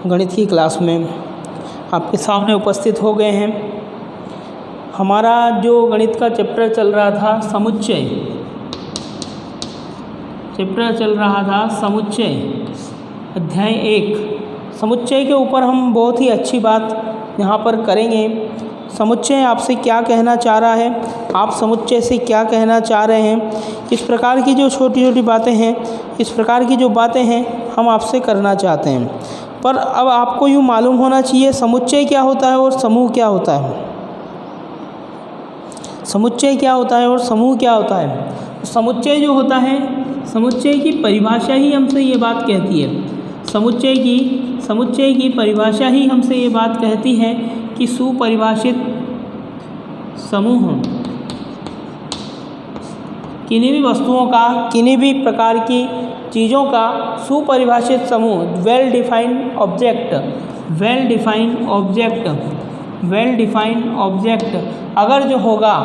गणित की क्लास में आपके सामने उपस्थित हो गए हैं। हमारा जो गणित का चैप्टर चल रहा था समुच्चय, अध्याय 1 समुच्चय के ऊपर हम बहुत ही अच्छी बात यहाँ पर करेंगे। समुच्चय आपसे क्या कहना चाह रहा है, आप समुच्चय से क्या कहना चाह रहे हैं, इस प्रकार की जो छोटी छोटी बातें हैं, इस प्रकार की जो बातें हैं हम आपसे करना चाहते हैं। पर अब आपको यूँ मालूम होना चाहिए समुच्चय क्या होता है और समूह क्या होता है। समुच्चय क्या होता है और समूह क्या होता है। समुच्चय जो होता है, समुच्चय की परिभाषा ही हमसे ये बात कहती है, समुच्चय की परिभाषा ही हमसे ये बात कहती है कि सुपरिभाषित समूह किन्हीं भी वस्तुओं का, किन्हीं भी प्रकार की चीज़ों का सुपरिभाषित समूह, वेल डिफाइंड ऑब्जेक्ट अगर जो होगा,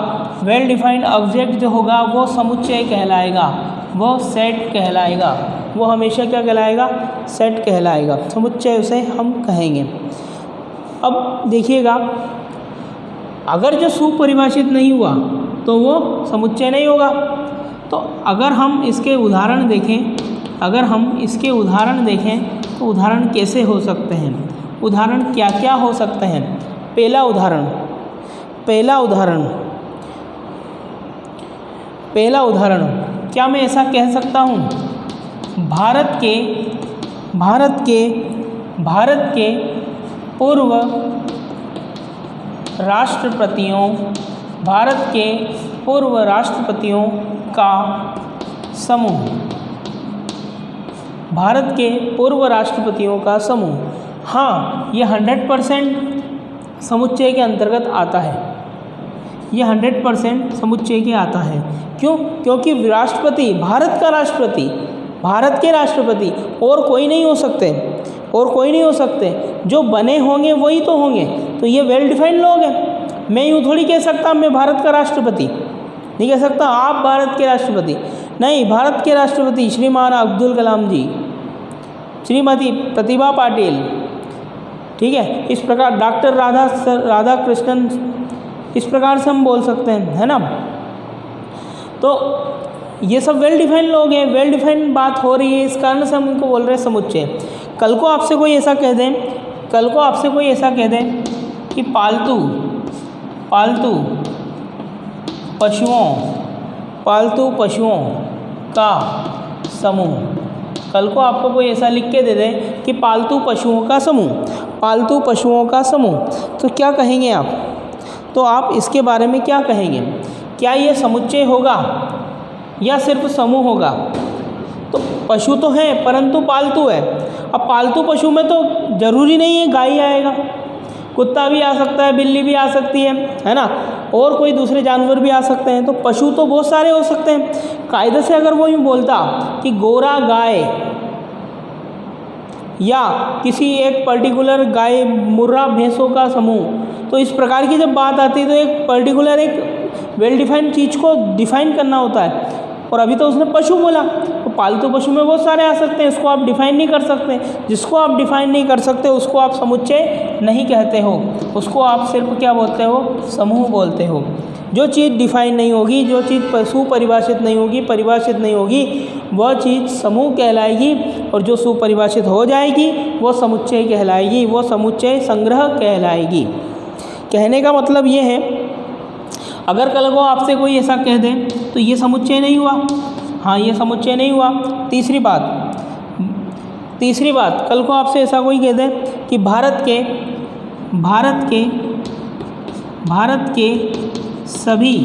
वेल डिफाइंड ऑब्जेक्ट जो होगा वो समुच्चय कहलाएगा, वो सेट कहलाएगा, वो हमेशा क्या कहलाएगा, सेट कहलाएगा, समुच्चय उसे हम कहेंगे। अब देखिएगा, अगर जो सुपरिभाषित नहीं हुआ तो वो समुच्चय नहीं होगा। तो अगर हम इसके उदाहरण देखें, तो उदाहरण कैसे हो सकते हैं, उदाहरण क्या क्या हो सकते हैं। पहला उदाहरण क्या मैं ऐसा कह सकता हूँ, भारत के पूर्व राष्ट्रपतियों का समूह, हाँ ये 100% समुच्चय के अंतर्गत आता है, ये 100% समुच्चय के आता है। क्यों? क्योंकि राष्ट्रपति, भारत के राष्ट्रपति और कोई नहीं हो सकते, जो बने होंगे वही तो होंगे। तो ये वेल डिफाइंड लोग हैं। मैं यूँ थोड़ी कह सकता मैं भारत का राष्ट्रपति, नहीं कह सकता आप भारत के राष्ट्रपति, नहीं, भारत के राष्ट्रपति श्रीमान अब्दुल कलाम जी, श्रीमती प्रतिभा पाटिल, ठीक है, इस प्रकार डॉक्टर राधाकृष्णन, इस प्रकार से हम बोल सकते हैं, है ना। तो ये सब वेल डिफाइंड लोग हैं, वेल डिफाइंड बात हो रही है, इस कारण से हम उनको बोल रहे हैं समुच्चय। कल को आपसे कोई ऐसा कह दें कि पालतू पशुओं का समूह, कल को आपको कोई ऐसा लिख के दे दे कि पालतू पशुओं का समूह, तो क्या कहेंगे आप? तो आप इसके बारे में क्या कहेंगे? क्या ये समुच्चय होगा या सिर्फ समूह होगा? तो पशु तो है परंतु पालतू है। अब पालतू पशु में तो ज़रूरी नहीं है गाय आएगा, कुत्ता भी आ सकता है, बिल्ली भी आ सकती है ना, और कोई दूसरे जानवर भी आ सकते हैं। तो पशु तो बहुत सारे हो सकते हैं। कायदे से अगर वो यूँ बोलता कि गोरा गाय या किसी एक पर्टिकुलर गाय, मुर्रा भैंसों का समूह, तो इस प्रकार की जब बात आती है तो एक पर्टिकुलर, एक वेल डिफाइंड चीज़ को डिफाइन करना होता है। और अभी तो उसने पशु बोला, तो पालतू पशु में बहुत सारे आ सकते हैं, इसको आप डिफाइन नहीं कर सकते। जिसको आप डिफाइन नहीं कर सकते उसको आप समुच्चय नहीं कहते हो, उसको आप सिर्फ क्या बोलते हो, समूह बोलते हो। जो चीज़ डिफाइन नहीं होगी, जो चीज़ सुपरिभाषित नहीं होगी, वह चीज़ समूह कहलाएगी, और जो सुपरिभाषित हो जाएगी वो समुच्चय कहलाएगी, वो समुच्चय संग्रह कहलाएगी। कहने का मतलब ये है, अगर कल को आपसे कोई ऐसा कह दे तो ये समुच्चय नहीं हुआ, हाँ ये समुच्चय नहीं हुआ। तीसरी बात, कल को आपसे ऐसा कोई कह दे कि भारत के सभी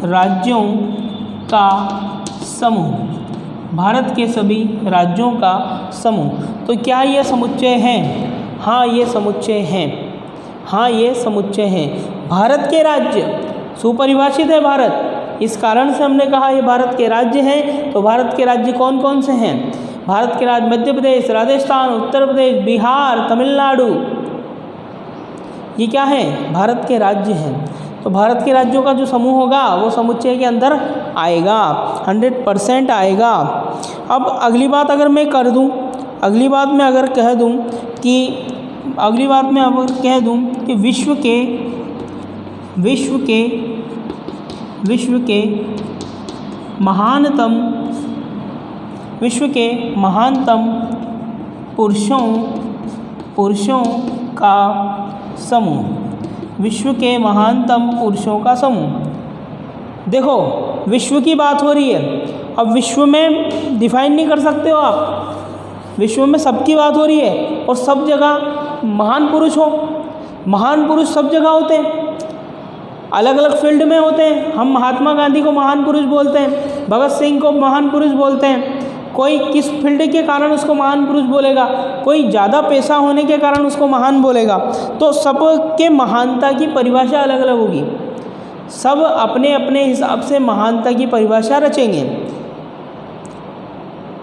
राज्यों का समूह, तो क्या ये समुच्चय है? हाँ ये समुच्चय है। भारत के राज्य सुपरिभाषित है, भारत, इस कारण से हमने कहा ये भारत के राज्य हैं। तो भारत के राज्य कौन कौन से हैं? भारत के राज्य मध्य प्रदेश, राजस्थान, उत्तर प्रदेश, बिहार, तमिलनाडु, ये क्या है? भारत के राज्य हैं। तो भारत के राज्यों का जो समूह होगा वो समुच्चय के अंदर आएगा, 100% आएगा। अब अगली बात अगर मैं कर दूं, अगली बात में अगर कह दूं कि विश्व के महानतम पुरुषों का समूह, विश्व के महानतम पुरुषों का समूह। देखो विश्व की बात हो रही है, अब विश्व में डिफाइन नहीं कर सकते हो आप, विश्व में सबकी बात हो रही है और सब जगह महान पुरुष हो। महान पुरुष सब जगह होते हैं, अलग अलग फील्ड में होते हैं। हम महात्मा गांधी को महान पुरुष बोलते हैं, भगत सिंह को महान पुरुष बोलते हैं। कोई किस फील्ड के कारण उसको महान पुरुष बोलेगा, कोई ज़्यादा पैसा होने के कारण उसको महान बोलेगा। तो सबके महानता की परिभाषा अलग अलग होगी, सब अपने अपने हिसाब से महानता की परिभाषा रचेंगे।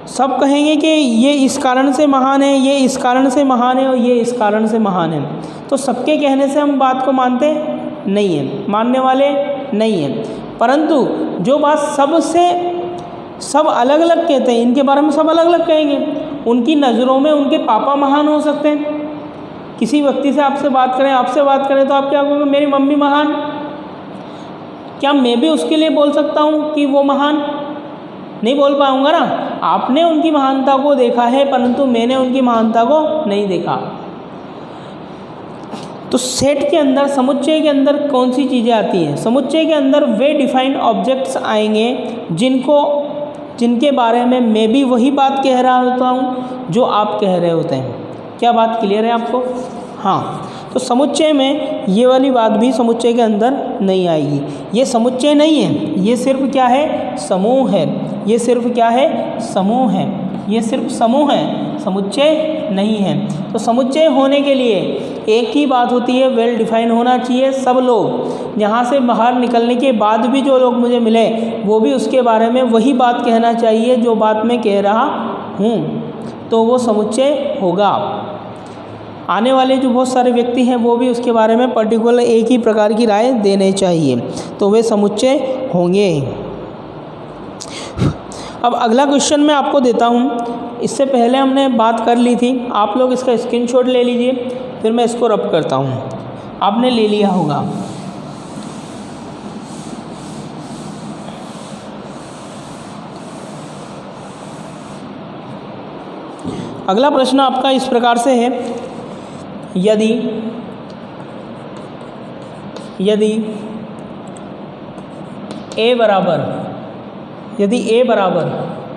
सब कहेंगे कि ये इस कारण से महान है, ये इस कारण से महान है और ये इस कारण से महान है। तो सबके कहने से हम बात को मानते नहीं हैं, मानने वाले नहीं हैं। परंतु जो बात सब अलग अलग कहते हैं, इनके बारे में सब अलग अलग कहेंगे। उनकी नज़रों में उनके पापा महान हो सकते हैं। किसी व्यक्ति से आपसे बात करें तो आप क्या कहोगे, मेरी मम्मी महान। क्या मैं भी उसके लिए बोल सकता हूँ कि वो महान? नहीं बोल पाऊँगा ना। आपने उनकी महानता को देखा है परंतु मैंने उनकी महानता को नहीं देखा। तो सेट के अंदर, समुच्चय के अंदर कौन सी चीज़ें आती हैं? समुच्चय के अंदर वे डिफाइंड ऑब्जेक्ट्स आएंगे जिनके बारे में मैं भी वही बात कह रहा होता हूँ जो आप कह रहे होते हैं। क्या बात क्लियर है आपको? हाँ। तो समुच्चय में ये वाली बात भी समुच्चय के अंदर नहीं आएगी। ये समुच्चय नहीं है, ये सिर्फ क्या है? समूह है। ये सिर्फ क्या है? समूह है। ये सिर्फ समूह है, समुच्चय नहीं है। तो समुच्चय होने के लिए एक ही बात होती है, वेल डिफाइन होना चाहिए। सब लोग यहाँ से बाहर निकलने के बाद भी जो लोग मुझे मिले वो भी उसके बारे में वही बात कहना चाहिए जो बात मैं कह रहा हूँ, तो वो समुच्चय होगा। आने वाले जो बहुत सारे व्यक्ति हैं वो भी उसके बारे में पर्टिकुलर एक ही प्रकार की राय देने चाहिए, तो वे समुच्चय होंगे। अब अगला क्वेश्चन मैं आपको देता हूँ। इससे पहले हमने बात कर ली थी, आप लोग इसका स्क्रीनशॉट ले लीजिए, फिर मैं इसको रब करता हूँ। आपने ले लिया होगा। अगला प्रश्न आपका इस प्रकार से है, यदि ए बराबर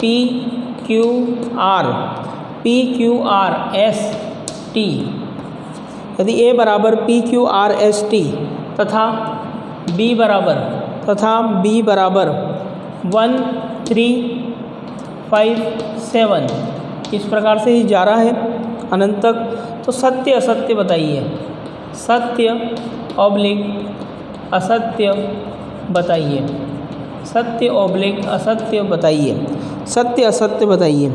PQRST, यदि ए बराबर PQRST तथा B बराबर 1357 इस प्रकार से ही जा रहा है अनंत तक, तो सत्य असत्य बताइए। सत्य ऑब्लिक असत्य बताइए। सत्य ऑब्लिक असत्य बताइए। सत्य असत्य बताइए।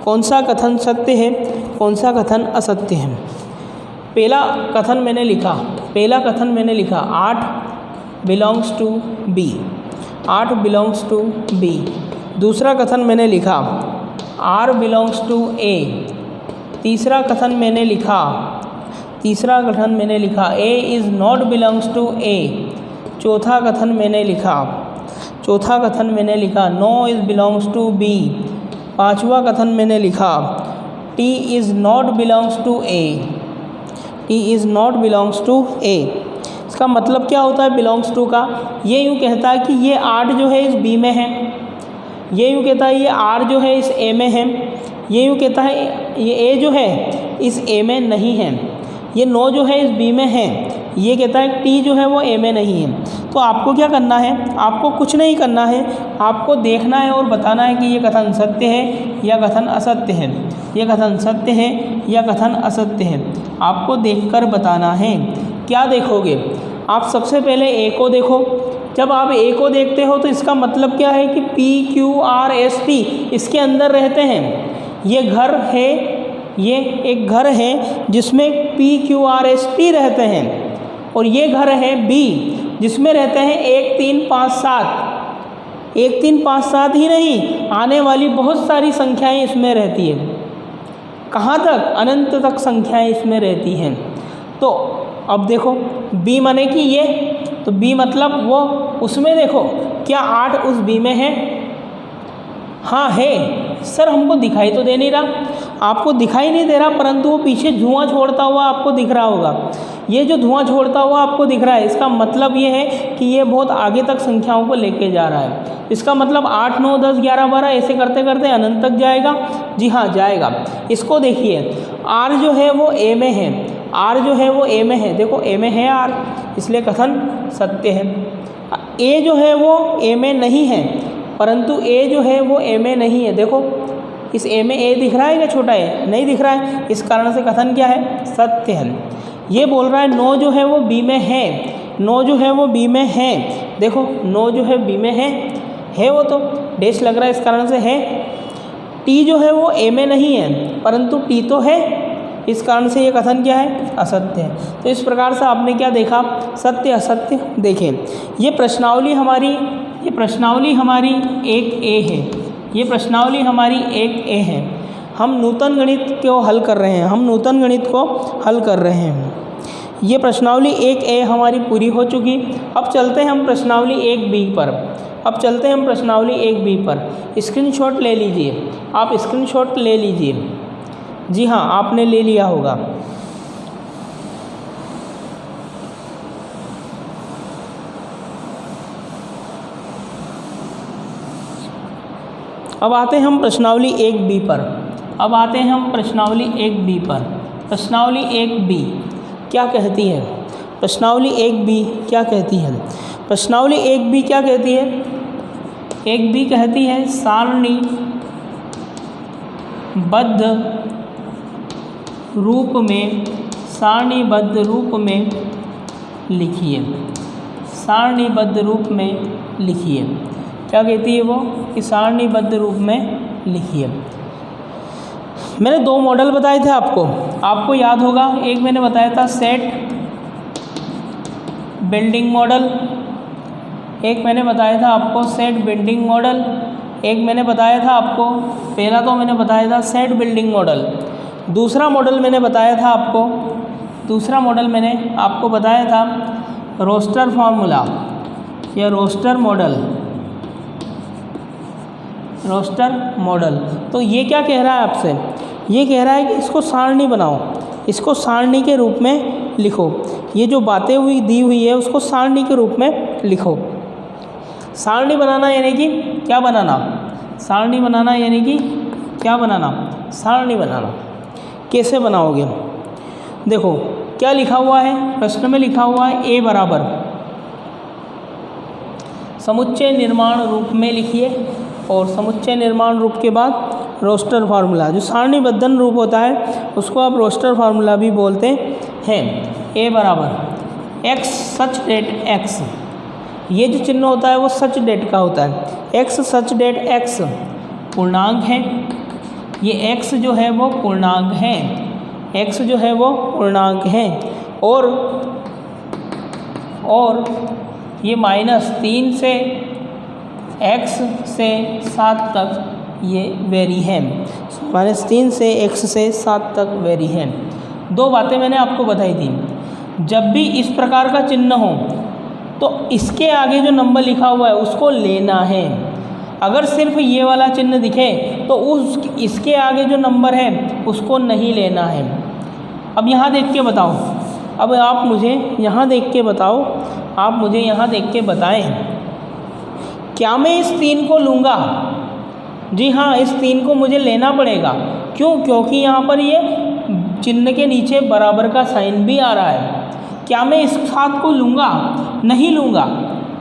कौन सा कथन सत्य है, कौन सा कथन असत्य है? पहला कथन मैंने लिखा 8 belongs to B. 8 belongs to B. दूसरा कथन मैंने लिखा R बिलोंग्स टू A। तीसरा कथन मैंने लिखा A is not belongs to A। चौथा कथन मैंने लिखा no is belongs to B। पांचवा कथन मैंने लिखा T is not belongs to A। T is not belongs to A। इसका मतलब क्या होता है बिलोंग्स टू का? ये यूँ कहता है कि ये 8 जो है इस B में है, ये यूँ कहता है ये R जो है इस A में है, ये यूँ कहता है ये A जो है इस A में नहीं है, ये 9 जो है इस B में है, ये कहता है T जो है वो A में नहीं है। तो आपको क्या करना है? आपको कुछ नहीं करना है, आपको देखना है और बताना है कि ये कथन सत्य है या कथन असत्य है, ये कथन सत्य है या कथन असत्य है। आपको देखकर बताना है। क्या देखोगे? आप सबसे पहले A को देखो। जब आप A को देखते हो तो इसका मतलब क्या है कि PQRST इसके अंदर रहते हैं। ये घर है, ये एक घर है जिसमें PQRST रहते हैं, और ये घर है B जिसमें रहते हैं 1 3 5 7। 1 3 5 7 ही नहीं, आने वाली बहुत सारी संख्याएं इसमें रहती है। कहाँ तक? अनंत तक संख्याएं इसमें रहती हैं। तो अब देखो b माने कि ये, तो b मतलब वो, उसमें देखो क्या 8 उस b में है? हाँ है। सर हमको दिखाई तो दे नहीं रहा। आपको दिखाई नहीं दे रहा, परंतु वो पीछे धुआं छोड़ता हुआ आपको दिख रहा होगा। ये जो धुआं छोड़ता हुआ आपको दिख रहा है, इसका मतलब ये है कि ये बहुत आगे तक संख्याओं को लेके जा रहा है। इसका मतलब 8 9 10 11 12 ऐसे करते करते अनंत तक जाएगा। जी हाँ जाएगा। इसको देखिए, r जो है वो a में है, r जो है वो a में है। देखो a में है r, इसलिए कथन सत्य है। a जो है वो a में नहीं है, परंतु a जो है वो a में नहीं है। देखो इस a में a दिख रहा है क्या? छोटा a नहीं दिख रहा है, इस कारण से कथन क्या है? सत्य है। ये बोल रहा है 9 जो है वो b में है, 9 जो है वो b में है। देखो 9 जो है b में है वो तो डैश लग रहा है, इस कारण से है। t जो है वो a में नहीं है, परंतु t तो है, इस कारण से ये कथन क्या है? असत्य है। तो इस प्रकार से आपने क्या देखा? सत्य असत्य देखें। ये प्रश्नावली हमारी 1a है, ये प्रश्नावली हमारी 1a है। हम नूतन गणित को हल कर रहे हैं, ये प्रश्नावली 1a हमारी पूरी हो चुकी। अब चलते हैं हम प्रश्नावली 1b पर। स्क्रीनशॉट ले लीजिए, आप स्क्रीनशॉट ले लीजिए। जी हाँ आपने ले लिया होगा। अब आते हैं हम प्रश्नावली 1b पर। प्रश्नावली 1b क्या कहती है? प्रश्नावली 1b क्या कहती है? 1b कहती है सारणीबद्ध रूप में लिखिए। क्या कहती है वो? कि सारणीबद्ध रूप में लिखिए। मैंने 2 मॉडल बताए थे आपको याद होगा। एक मैंने बताया था सेट बिल्डिंग मॉडल, एक मैंने बताया था आपको सेट बिल्डिंग मॉडल, एक मैंने बताया था आपको, पहला तो मैंने बताया था सेट बिल्डिंग मॉडल। दूसरा मॉडल मैंने आपको बताया था रोस्टर फार्मूला या रोस्टर मॉडल। तो ये क्या कह रहा है आपसे? ये कह रहा है कि इसको सारणी बनाओ, इसको सारणी के रूप में लिखो। ये जो बातें दी हुई है उसको सारणी के रूप में लिखो। सारणी बनाना यानी कि क्या बनाना? सारणी बनाना कैसे बनाओगे? देखो क्या लिखा हुआ है, प्रश्न में लिखा हुआ है a बराबर समुच्चय निर्माण रूप में लिखिए, और समुच्चय निर्माण रूप के बाद रोस्टर फार्मूला, जो सारणीबद्ध रूप होता है उसको आप रोस्टर फार्मूला भी बोलते हैं। a बराबर x सच डेट x, ये जो चिन्ह होता है वो सच डेट का होता है। x सच डेट x पूर्णांक है, ये x जो है वो पूर्णांक है, और ये -3 से x से 7 तक ये वेरी है, -3 से x से 7 तक वेरी है। 2 बातें मैंने आपको बताई थी। जब भी इस प्रकार का चिन्ह हो तो इसके आगे जो नंबर लिखा हुआ है उसको लेना है। अगर सिर्फ ये वाला चिन्ह दिखे तो इसके आगे जो नंबर है उसको नहीं लेना है। अब यहाँ देख के बताओ, अब आप मुझे यहाँ देख के बताएं, क्या मैं इस 3 को लूँगा? जी हाँ, इस 3 को मुझे लेना पड़ेगा। क्यों? क्योंकि यहाँ पर ये चिन्ह के नीचे बराबर का साइन भी आ रहा है। क्या मैं इस 7 को लूँगा? नहीं लूँगा।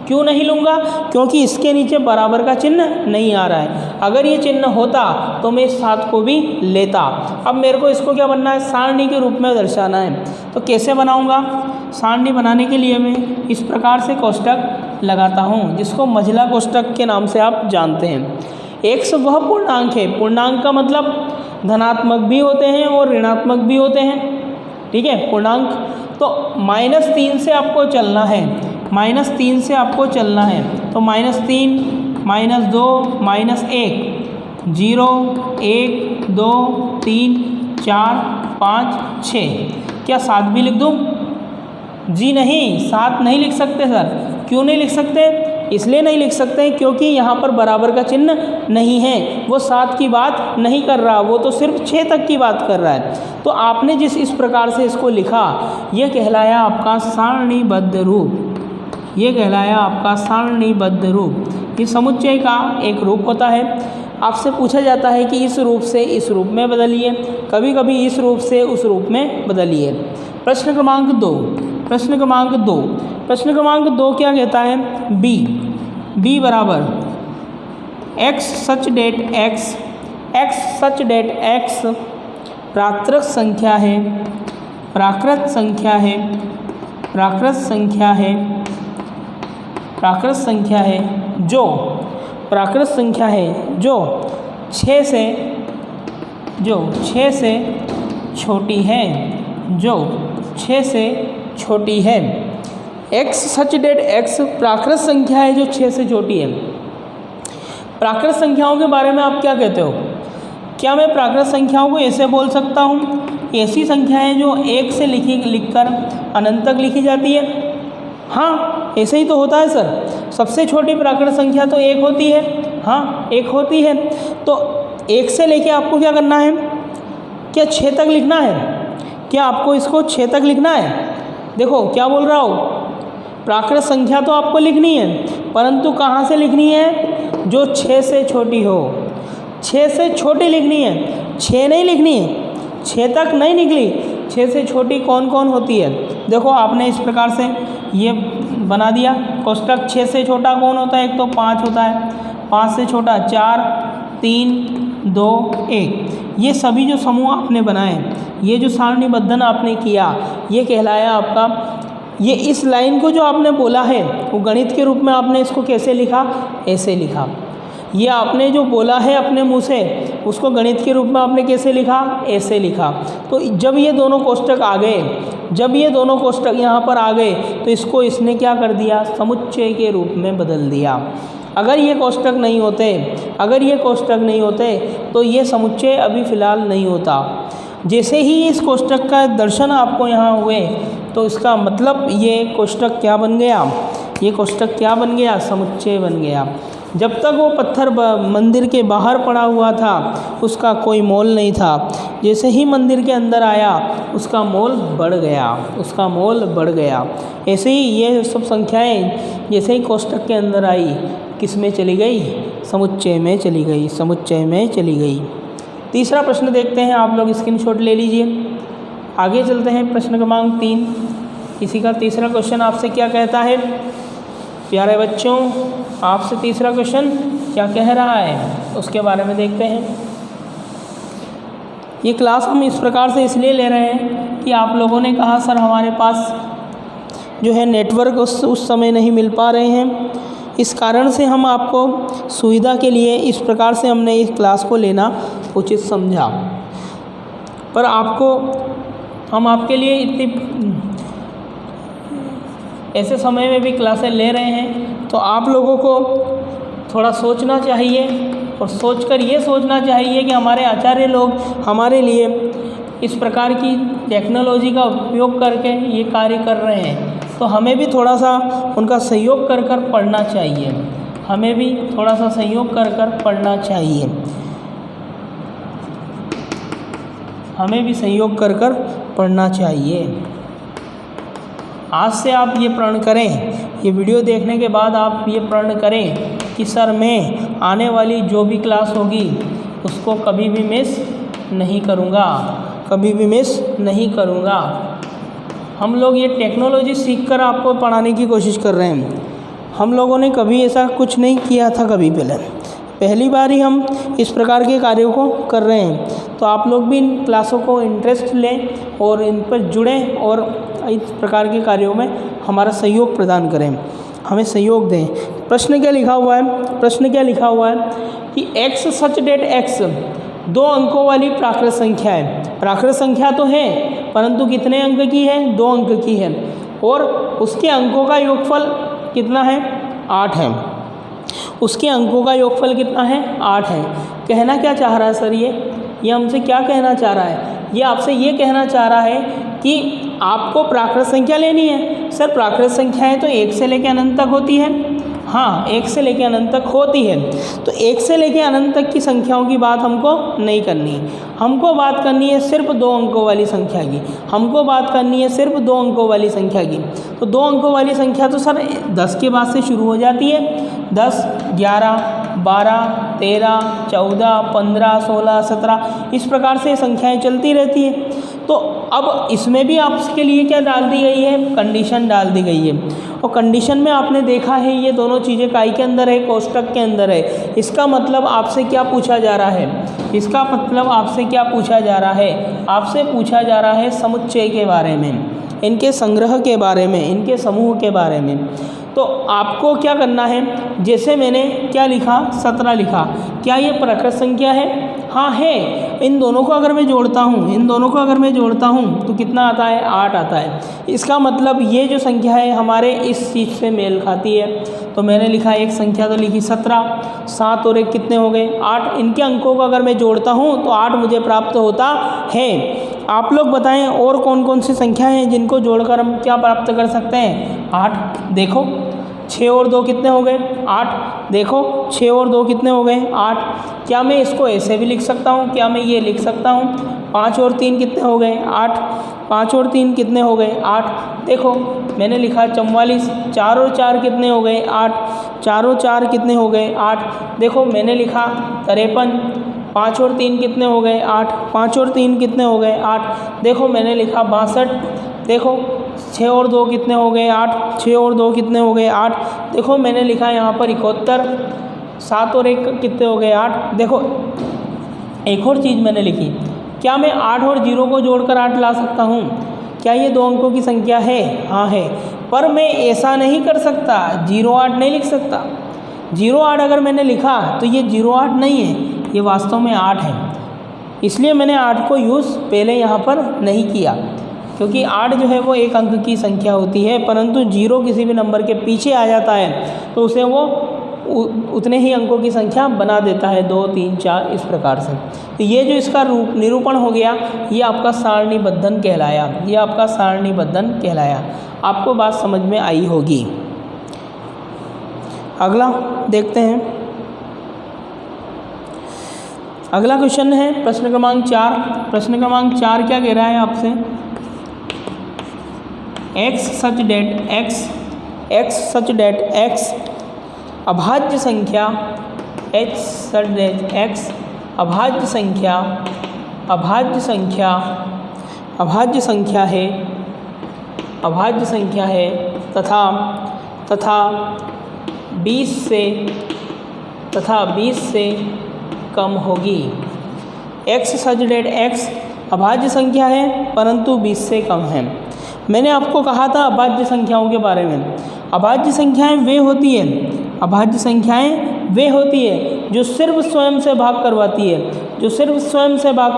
क्यों नहीं लूँगा? क्योंकि इसके नीचे बराबर का चिन्ह नहीं आ रहा है। अगर ये चिन्ह होता तो मैं इस 7 को भी लेता। अब मेरे को इसको क्या बनना है? सारणी के रूप में दर्शाना है। तो कैसे बनाऊँगा? सारणी बनाने के लिए मैं इस प्रकार से कोष्टक लगाता हूँ, जिसको मंझला कोष्टक के नाम से आप जानते हैं। x वह पूर्णांक है, पूर्णांक का मतलब धनात्मक भी होते हैं और ऋणात्मक भी होते हैं, ठीक है। पूर्णांक तो -3 से आपको चलना है, तो -3 -2 -1 0 1 2 3 4 5 6। क्या 7 भी लिख दूँ? जी नहीं, 7 नहीं लिख सकते सर। क्यों नहीं लिख सकते? इसलिए नहीं लिख सकते क्योंकि यहाँ पर बराबर का चिन्ह नहीं है। वो 7 की बात नहीं कर रहा, वो तो सिर्फ 6 तक की बात कर रहा है। तो आपने जिस इस प्रकार से इसको लिखा, ये कहलाया आपका सारणीबद्ध रूप। ये कहलाया आपका सारणीबद्ध रूप। ये समुच्चय का एक रूप होता है। आपसे पूछा जाता है कि इस रूप से इस रूप में बदलिए, कभी कभी इस रूप से उस रूप में बदलिए। प्रश्न क्रमांक 2, प्रश्न क्रमांक 2, प्रश्न क्रमांक 2 क्या कहता है? बी बराबर x सच डेट x प्राकृत संख्या है, प्राकृत संख्या है, प्राकृत संख्या है, प्राकृत संख्या है जो प्राकृत संख्या है जो 6 से छोटी है, जो 6 से छोटी है। x सच डेट x प्राकृत संख्या है जो 6 से छोटी है। प्राकृत संख्याओं के बारे में आप क्या कहते हो? क्या मैं प्राकृत संख्याओं को ऐसे बोल सकता हूँ, ऐसी संख्याएं जो 1 से लिखकर अनंत तक लिखी जाती है? हाँ, ऐसे ही तो होता है सर। सबसे छोटी प्राकृत संख्या तो 1 होती है। हाँ, 1 होती है। तो 1 से लेके आपको क्या करना है? क्या 6 तक लिखना है? क्या आपको इसको 6 तक लिखना है? देखो क्या बोल रहा हो, प्राकृत संख्या तो आपको लिखनी है, परंतु कहाँ से लिखनी है? जो 6 से छोटी हो। 6 से छोटी लिखनी है, 6 नहीं लिखनी है। 6 तक नहीं निकली, 6 से छोटी कौन कौन होती है? देखो आपने इस प्रकार से ये बना दिया कोष्टक। 6 से छोटा कौन होता है? एक तो 5 होता है, 5 से छोटा 4 3 2 1। ये सभी जो समूह आपने बनाए, ये जो सारणीबद्धन आपने किया, ये कहलाया आपका। ये इस लाइन को जो आपने बोला है वो गणित के रूप में आपने इसको कैसे लिखा? ऐसे लिखा। ये आपने जो बोला है अपने मुंह से, उसको गणित के रूप में आपने कैसे लिखा? ऐसे लिखा। तो जब ये दोनों कोष्टक आ गए, जब ये दोनों कोष्टक यहाँ पर आ गए, तो इसको इसने क्या कर दिया? समुच्चय के रूप में बदल दिया। अगर ये कोष्टक नहीं होते, अगर ये कोष्टक नहीं होते तो ये समुच्चय अभी फ़िलहाल नहीं होता। जैसे ही इस कोष्टक का दर्शन आपको यहाँ हुए, तो इसका मतलब ये कोष्टक क्या बन गया? ये कोष्टक क्या बन गया? समुच्चय बन गया। जब तक वो पत्थर मंदिर के बाहर पड़ा हुआ था, उसका कोई मोल नहीं था। जैसे ही मंदिर के अंदर आया, उसका मोल बढ़ गया, उसका मोल बढ़ गया। ऐसे ही ये सब संख्याएं जैसे ही कोष्टक के अंदर आई, किस में चली गई? समुच्चय में चली गई, समुच्चय में चली गई। तीसरा प्रश्न देखते हैं, आप लोग स्क्रीनशॉट ले लीजिए। आगे चलते हैं प्रश्न क्रमांक 3। इसी का तीसरा क्वेश्चन आपसे क्या कहता है? प्यारे बच्चों, आपसे तीसरा क्वेश्चन क्या कह रहा है उसके बारे में देखते हैं। ये क्लास हम इस प्रकार से इसलिए ले रहे हैं कि आप लोगों ने कहा सर हमारे पास जो है नेटवर्क उस समय नहीं मिल पा रहे हैं, इस कारण से हम आपको सुविधा के लिए इस प्रकार से हमने इस क्लास को लेना उचित समझा। पर आपको हम आपके लिए इतनी ऐसे समय में भी क्लासें ले रहे हैं, तो आप लोगों को थोड़ा सोचना चाहिए और सोचकर ये सोचना चाहिए कि हमारे आचार्य लोग हमारे लिए इस प्रकार की टेक्नोलॉजी का उपयोग करके ये कार्य कर रहे हैं, तो हमें भी थोड़ा सा उनका सहयोग कर कर पढ़ना चाहिए। हमें भी थोड़ा सा सहयोग कर कर पढ़ना चाहिए। हमें भी सहयोग कर कर पढ़ना चाहिए। आज से आप ये प्रण करें, ये वीडियो देखने के बाद आप ये प्रण करें कि सर मैं आने वाली जो भी क्लास होगी उसको कभी भी मिस नहीं करूँगा, कभी भी मिस नहीं करूँगा। हम लोग ये टेक्नोलॉजी सीखकर आपको पढ़ाने की कोशिश कर रहे हैं। हम लोगों ने कभी ऐसा कुछ नहीं किया था, कभी पहली बार ही हम इस प्रकार के कार्यों को कर रहे हैं। तो आप लोग भी इन क्लासों को इंटरेस्ट लें और इन पर जुड़ें और इस प्रकार के कार्यों में हमारा सहयोग प्रदान करें, हमें सहयोग दें। प्रश्न क्या लिखा हुआ है? प्रश्न क्या लिखा हुआ है कि x सच डेट x 2 अंकों वाली प्राकृत संख्या है। प्राकृत संख्या तो है, परंतु कितने अंक की है? 2 अंक की है, और उसके अंकों का योगफल कितना है? 8 है। उसके अंकों का योगफल कितना है? 8 है। कहना क्या चाह रहा है सर ये हमसे क्या कहना चाह रहा है? ये आपसे ये कहना चाह रहा है कि आपको प्राकृत संख्या लेनी है। सर प्राकृत संख्याएं तो 1 से लेकर अनंत तक होती है। हाँ, 1 से लेकर अनंत तक होती है। तो 1 से लेकर अनंत तक की संख्याओं की बात हमको नहीं करनी, हमको बात करनी है सिर्फ 2 अंकों वाली संख्या की। हमको बात करनी है सिर्फ 2 अंकों वाली संख्या की। तो 2 अंकों वाली संख्या तो सर 10 के बाद से शुरू हो जाती है। 10, 11, 12, 13, 14, 15, 16, 17 इस प्रकार से संख्याएं चलती रहती है। तो अब इसमें भी आपके लिए क्या डाल दी गई है? कंडीशन डाल दी गई है। और कंडीशन में आपने देखा है ये दोनों चीज़ें काई के अंदर है, कोष्टक के अंदर है। इसका मतलब आपसे क्या पूछा जा रहा है? इसका मतलब आपसे क्या पूछा जा रहा है? आपसे पूछा जा रहा है समुच्चय के बारे में, इनके संग्रह के बारे में, इनके समूह के बारे में। तो आपको क्या करना है? जैसे मैंने क्या लिखा? 17 लिखा। क्या ये प्राकृत संख्या है? हाँ है। इन दोनों को अगर मैं जोड़ता हूँ तो कितना आता है? 8 आता है। इसका मतलब ये जो संख्या है हमारे इस चीज़ से मेल खाती है। तो मैंने लिखा एक संख्या तो लिखी 17, 7 और 1 कितने हो गए? 8। इनके अंकों को अगर मैं जोड़ता हूँ तो 8 मुझे प्राप्त होता है। आप लोग बताएं और कौन कौन सी संख्या हैं जिनको जोड़कर हम क्या प्राप्त कर सकते हैं? 8। देखो 6 और 2 कितने हो गए? 8। देखो 6 और 2 कितने हो गए? 8। क्या मैं इसको ऐसे भी लिख सकता हूँ? क्या मैं ये लिख सकता हूँ? 5 और 3 कितने हो गए? 8। 5 और 3 कितने हो गए? 8। देखो मैंने लिखा 44। 4 और 4 कितने हो गए? 8। 4 और 4 कितने हो गए? 8। देखो मैंने लिखा 53। 5 और 3 कितने हो गए? 8। 5 और 3 कितने हो गए? 8। देखो मैंने लिखा 62। देखो 6 और 2 कितने हो गए? 8। 6 और 2 कितने हो गए? 8। देखो मैंने लिखा यहाँ पर 71। 7 और 1 कितने हो गए? 8। देखो एक और चीज़ मैंने लिखी, क्या मैं 8 और 0 को जोड़कर 8 ला सकता हूँ? क्या ये 2 अंकों की संख्या है? हाँ है। पर मैं ऐसा नहीं कर सकता, 0-8 नहीं लिख सकता। 0-8 अगर मैंने लिखा तो ये 0-8 नहीं है, ये वास्तव में 8 है। इसलिए मैंने 8 को यूज़ पहले यहाँ पर नहीं किया, क्योंकि 8 जो है वो 1 अंक की संख्या होती है, परंतु 0 किसी भी नंबर के पीछे आ जाता है तो उसे वो उतने ही अंकों की संख्या बना देता है, 2, 3, 4 इस प्रकार से। तो ये जो इसका निरूपण हो गया ये आपका सारणीबद्धन कहलाया, ये आपका सारणीबद्धन कहलाया। आपको बात समझ में आई होगी। अगला देखते हैं। अगला क्वेश्चन है प्रश्न क्रमांक 4। प्रश्न क्रमांक 4 क्या कह रहा है आपसे? x such that x अभाज्य संख्या h such that x अभाज्य संख्या है तथा 20 से कम होगी। x such that x अभाज्य संख्या है परंतु 20 से कम है। मैंने आपको कहा था अभाज्य संख्याओं के बारे में। अभाज्य संख्याएं वे होती है जो सिर्फ स्वयं से भाग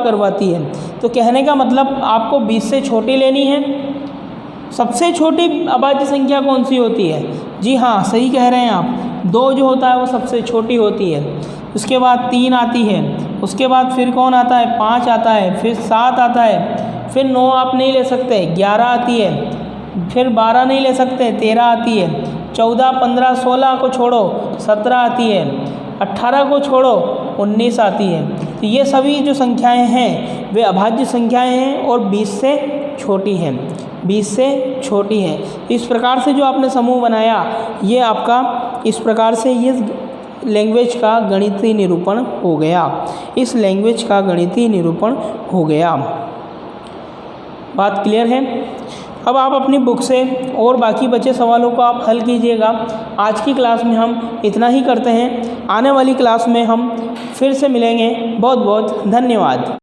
करवाती है, तो कहने का मतलब आपको 20 से छोटी लेनी है। सबसे छोटी अभाज्य संख्या कौन सी होती है? जी हाँ, सही कह रहे हैं आप। 2 जो होता है वो सबसे छोटी होती है, उसके बाद 3 आती है, उसके बाद फिर कौन आता है? 5 आता है, फिर 7 आता है, फिर 9 आप नहीं ले सकते, 11 आती है, फिर 12 नहीं ले सकते, 13 आती है, 14, 15, 16 को छोड़ो 17 आती है, 18 को छोड़ो 19 आती है। तो ये सभी जो संख्याएं हैं वे अभाज्य संख्याएं हैं और 20 से छोटी हैं। इस प्रकार से जो आपने समूह बनाया ये आपका इस प्रकार से ये लैंग्वेज का गणितीय निरूपण हो गया। बात क्लियर है? अब आप अपनी बुक से और बाकी बचे सवालों को आप हल कीजिएगा। आज की क्लास में हम इतना ही करते हैं। आने वाली क्लास में हम फिर से मिलेंगे। बहुत बहुत धन्यवाद।